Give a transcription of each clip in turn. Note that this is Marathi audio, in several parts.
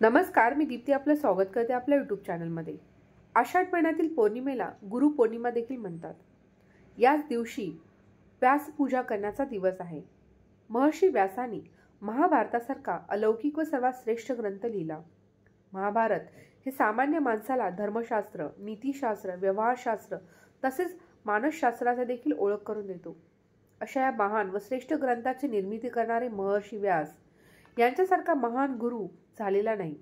नमस्कार, मी दीप्ती आपलं स्वागत करते आपल्या यूट्यूब चॅनलमध्ये। आषाढ महिन्यातील पौर्णिमेला गुरुपौर्णिमा देखील म्हणतात। याच दिवशी व्यास पूजा करण्याचा दिवस आहे। महर्षी व्यासांनी महाभारतासारखा अलौकिक व सर्वात श्रेष्ठ ग्रंथ लिहिला। महाभारत हे सामान्य माणसाला धर्मशास्त्र, नीतिशास्त्र, व्यवहारशास्त्र तसेच मानसशास्त्राचा देखील ओळख करून देतो। अशा या महान व श्रेष्ठ ग्रंथाची निर्मिती करणारे महर्षी व्यास यांच्यासारखा महान गुरु झालेला नाही।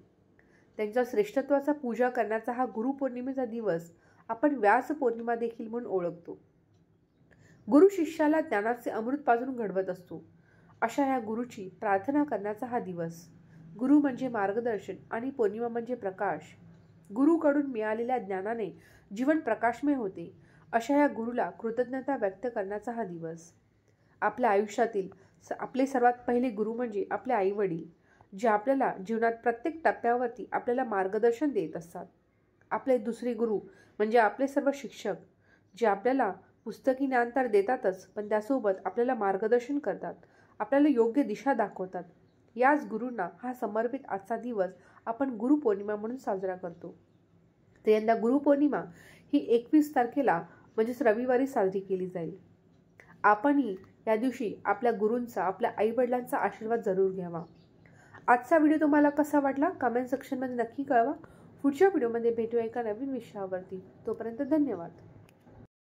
त्यांच्या श्रेष्ठत्वाचा पूजा करण्याचा हा गुरुपौर्णिमेचा दिवस आपण व्यास पौर्णिमा देखील म्हणून ओळखतो। गुरु शिष्याला ज्ञानाचे अमृत पाजून घडवत असतो। अशा या गुरुची प्रार्थना करण्याचा हा दिवस। गुरु म्हणजे मार्गदर्शन आणि पौर्णिमा म्हणजे प्रकाश। गुरुकडून मिळालेल्या ज्ञानाने जीवन प्रकाशमय होते। अशा या गुरुला कृतज्ञता व्यक्त करण्याचा हा दिवस। आपल्या आयुष्यातील आपले सर्वात पहिले गुरु म्हणजे आपले आई वडील, जे आपल्याला जीवनात प्रत्येक टप्प्यावरती आपल्याला मार्गदर्शन देत असतात। आपले दुसरे गुरु म्हणजे आपले सर्व शिक्षक, जे आपल्याला पुस्तकी ज्ञान तर देतातच, पण त्यासोबत आपल्याला मार्गदर्शन करतात, आपल्याला योग्य दिशा दाखवतात। याच गुरूंना हा समर्पित आजचा दिवस आपण गुरुपौर्णिमा म्हणून साजरा करतो। तर यंदा गुरुपौर्णिमा ही 21 तारखेला म्हणजेच रविवारी साजरी केली जाईल। आपणही या दिवशी आपल्या गुरूंचा, आपल्या आईवडिलांचा आशीर्वाद जरूर घ्यावा। आजचा व्हिडिओ तुम्हाला कसा वाटला कमेंट सेक्शनमध्ये नक्की कळवा। पुढच्या व्हिडिओमध्ये भेटूया एका नवीन विषयावरती। तोपर्यंत धन्यवाद।